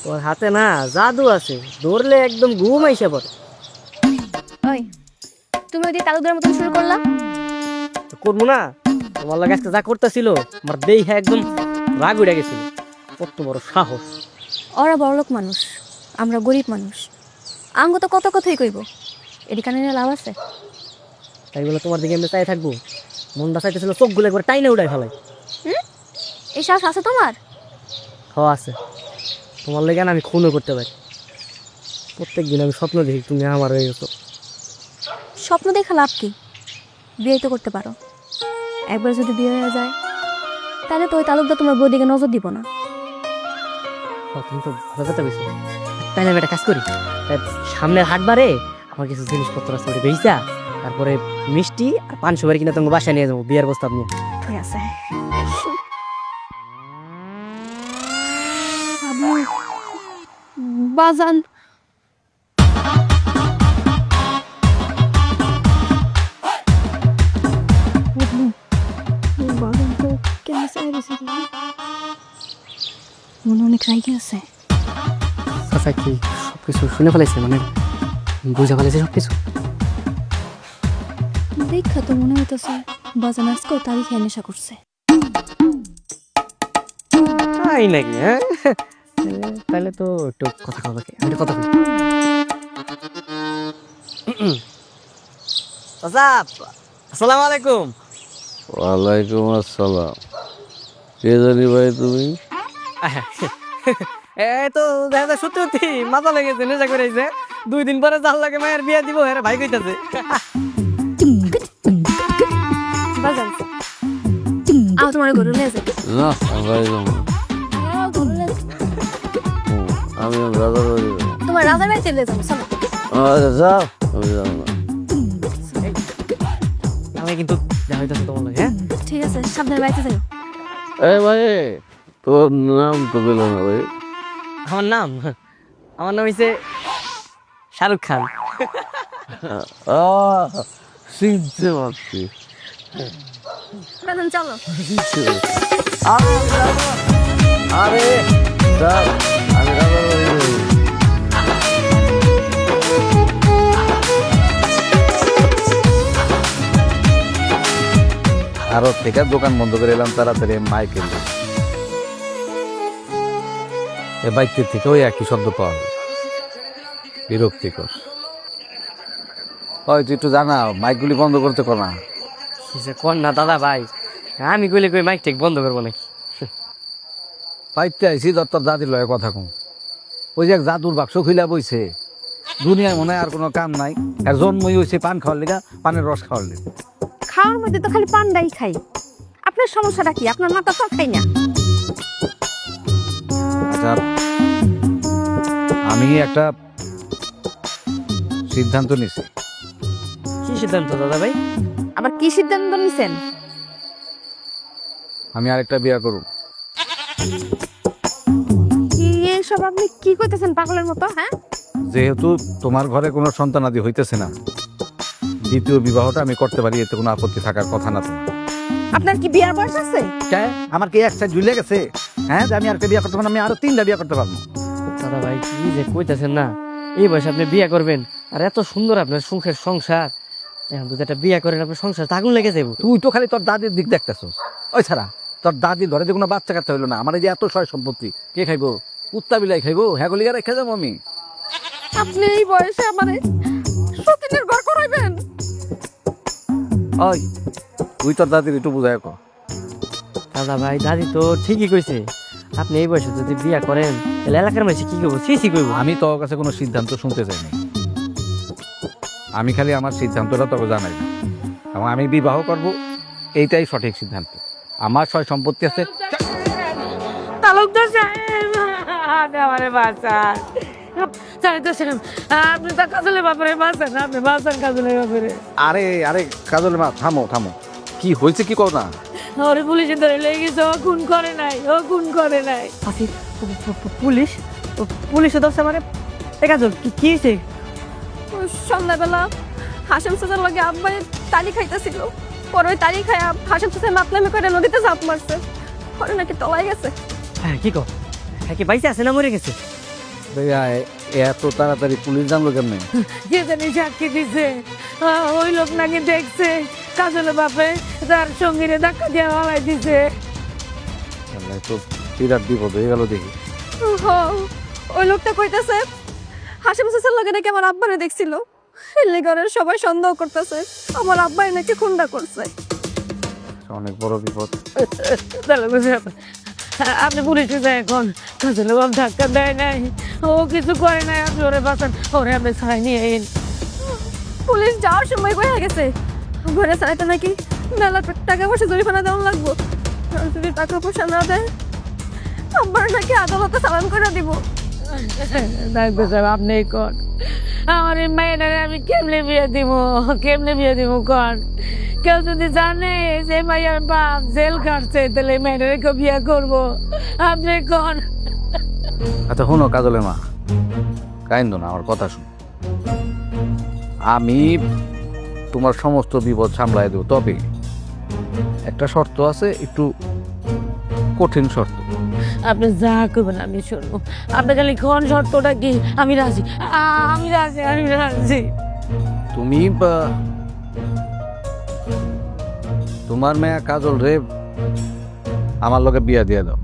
তোর হাতে না জাদু আছে, ধরলে একদম ঘুম আইসা পড়ে। ওই তুমি ওই যে তালুকদার মতন শুরু করলা। করবো না? তোমার লাগে আজকে যা করতেছিল আমার দেহে একদম রাগ উঠে গেছিল। কত বড় সাহস! ওরা বড়লোক মানুষ, আমরা গরিব মানুষ, আঙ্গ তো কত কথাই কইব, এটি কানে নিয়ে লাভ আছে? তাই বলে তোমার দিকে এমনি চাই থাকবো? মনটা চাইতেছিল চোখগুলো একবার টাইনে উঠাই ফেলাই। এই সাহস আছে তোমার? আছে। তোমার লেগে না আমি খুনও করতে পারি। প্রত্যেক দিন আমি স্বপ্ন দেখি তুমি আমার হয়ে গেছো। স্বপ্ন দেখা লাভ কি? বিয়ে তো করতে পারো। একবার যদি বিয়ে হয়ে যায় তাহলে তো ওই তালুকদার তোমার বউর দিকে নজর দিব না। তুমি তো ভালো কথা বলছো। তাহলে আমি একটা কাজ করি, সামনের হাটবারে আমার কিছু জিনিসপত্র আছে ওটা বেচা, তারপরে মিষ্টি আর 500 বাড়ি কিনা তোমাকে বাসায় নিয়ে যাবো বিয়ের প্রস্তাব নিয়ে। ঠিক আছে। বাজান মনে অনেক রাইগে আছে। আচ্ছা, কি সবকিছু শুনে ফেলাইছে, মানে বুঝে ফেলাইছে সবকিছু? দেখা তো মনে হইতেছে বাজান আজকেও তারই খেয়ে নেশা করছে। তাই নাকি? হ্যাঁ, তাহলে তো একটু কথা কও বাকি, আমি একটু কথা বলি। আসসালামু আলাইকুম। ওয়ালাইকুম আসসালাম। কে জানি ভাই তুমি? এই তো দেখা যায় সত্যি সত্যি মাথা লেগেছে, নেশা করেছে। 2 দিন পরে জাল লাগে মায়ের বিয়ে দিব, হ্যাঁ ভাই কইতাছে। বাজান তোমার গরু নিয়ে যাবে। না ভাই যাবো না। আমি রাজার বাড়ি যাবো। তোমার রাজার বাড়ি চলে যাবো, চলো। আচ্ছা যাও, আমি যাবো না। আমি কিন্তু দেখা হইতাছে তোমার লাগে। হ্যাঁ ঠিক আছে, সাবধানে বাড়িতে যাও। এই ভাই, তোর নাম তো পেল না ভাই। আমার নাম হইছে শাহরুখ খান। চিনতে পারছি। বাজান চলো। আরে যাও, আমি রাজার বাড়ি যাবো। আরো থেকে দোকান বন্ধ করে এলাম তাড়াতাড়ি মাইকেল। এ বাইকের থেকে ওই একই শব্দ পাওয়া যায়, বিরক্তিকর। ওই তুই একটু জানা মাইকগুলি বন্ধ করতে কর না। কিসে কোন না দাদা ভাই, আমি কইলে কই মাইক ঠিক বন্ধ করবো নাকি? পাইতে আইসি দত্তর দাদির লয়ে কথা কম। ওই যে এক জাদুর বাক্স খুইলা বইছে, দুনিয়ায় মনে হয় আর কোনো কাম নাই। আর জন্মই হয়েছে পান খাওয়ার লেগা, পানের রস খাওয়ার লেগা। খাওয়ার মধ্যে তো খালি পান্ডাই খাই, আপনার সমস্যাটা কি? আপনার মাথা তো খাই না। আচ্ছা, আমি একটা সিদ্ধান্ত নিছি। কি সিদ্ধান্ত দাদা ভাই? আবার কি সিদ্ধান্ত নিছেন? আমি আরেকটা বিয়া করব। কি এসব আপনি কি কইতেছেন পাগলের মতো? হ্যাঁ, যেহেতু তোমার ঘরে কোনো সন্তানাদি হইতেছে না, দ্বিতীয় বিবাহটা আমি করতে পারি, এতে কোনো আপত্তি থাকার কথা না। তোমার আপনার কি বিয়ার বয়স আছে? আমার কি এক সাইড ঝুলে গেছে? হ্যাঁ, যে আমি আরেকটা বিয়া করতে পারবো, আমি আরো 3টা বিয়া করতে পারবো। দাদা ভাই কি যে কইতাছেন না, এই বয়সে আপনি বিয়ে করবেন, আর এত সুন্দর আপনার সুখের সংসার, এখন যদি একটা বিয়ে করেন আপনার সংসার আগুন লেগে যাবো। তুই তো খালি তোর দাদির দিক দেখতেছ। ওই ছাড়া তোর দাদির ঘরে যে কোনো বাচ্চা কাচ্চা হইলো না, আমার এই যে এত সয় সম্পত্তি কে খাইবো? কুত্তা বিলাই খাইবো? হ্যাঁ গলিগা রেখে যাবো আমি? আপনি এই বয়সে আমারে সতীনের ঘর করাইবেন? ওই তুই তোর দাদির একটু বুঝাই কর। দাদা ভাই দাদি তো ঠিকই কইছে, আপনি এই বয়সে যদি বিয়ে করেন তাহলে এলাকার মানুষ কি করবো? সি করবো। আমি তোর কাছে কোনো সিদ্ধান্ত শুনতে চাই না। আমি খালি আমার সিদ্ধান্তটা তোকে জানাই, এবং আমি বিবাহ করব, এইটাই সঠিক সিদ্ধান্ত। আমার সয় সম্পত্তি আছে। তালুকদার সাহেব, আমারে বাঁচান। চাইতেছিলাম আপনি তো কাজলের ব্যাপারে বাঁচান, আপনি বাঁচান কাজলের ব্যাপারে। আরে আরে কাজল মা, থামো থামো, কি হয়েছে কি কর না? ওরে পুলিশে ধরে লেগে গেছে, ও খুন করে নাই, ও খুন করে নাই। পুলিশ? পুলিশে ধরছে মানে? কাজল কি হয়েছে? সন্ধ্যাবেলা হাসেম চাচার লগে আব্বাই তালি খাইতেছিল, পরে ওই তালি খাই হাসেম চাচা মাতলামি করে নদীতে ঝাঁপ মারছে, পরে নাকি তলায় গেছে। হ্যাঁ কি কো? হ্যাঁ কি বাইসে আছে না মরে গেছে? ভাইয়া এত তাড়াতাড়ি পুলিশ জানলো কেমনে? যে জানি সাক্ষী দিছে ওই লোক নাকি দেখছে কাজলের বাপে তার সঙ্গীরে ধাক্কা দিয়ে হালাই দিছে। আল্লাহ, তো বিরাট বিপদ হয়ে গেল দেখি। ওই লোকটা কইতাছে হাসিম চাচার লগে নাকি আমার আব্বারে দেখছিল, ঘরের সবাই সন্দেহ করতেছে আমার আব্বাই নাকি খুনটা করছে। অনেক বড় বিপদ। তাহলে বুঝে আপনি পুলিশে যায় এখন, কাজলের বাপ ধাক্কা দেয় নাই, ও কিছু করে নাই, আপনি ওরে বাঁচান, ওরে আপনি ছাড়াই নিয়ে এন। পুলিশ যাওয়ার সময় কইয়া গেছে ঘরে চাইতে নাকি মেলা টাকা পয়সা জরিমানা দেওয়া লাগবো, আর যদি টাকা পয়সা না দেয় আব্বার নাকি আদালতে চালান করে দিব। ডাক্তার সাহেব আপনি কন, আমার এই মেয়েটারে আমি কেমনে বিয়ে দিব, কেমনে বিয়ে দিব কন? কেউ যদি জানে যে মাইয়ার বাপ জেল কাটছে তাহলে এই মেয়েটারে কেউ বিয়ে করবো, আপনি কন। আচ্ছা শোনো কাজলের মা, কাইন্দ না, আমার কথা শুনো। আমি তোমার সমস্ত বিপদ সামলাই দেবো, তবে একটা শর্ত আছে, একটু কঠিন শর্ত। আপনি যা করবেন আমি শুনবো, আপনি খালি কোন শর্তটা কি? আমি রাজি, আমি রাজি, আমি রাজি। তুমি তোমার মেয়া কাজল রে আমার লগে বিয়া দিয়ে দাও।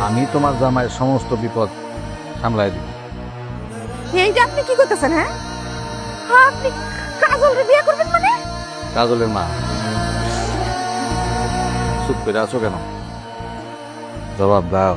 আমি তোমার জামাইয়ের সমস্ত বিপদ সামলাই দিব। এইটা আপনি কি করতেছেন? হ্যাঁ আপনি কাজলরে বিয়ে করবেন মানে? কাজলের মা চুপ করে আছো কেন? জবাব দাও।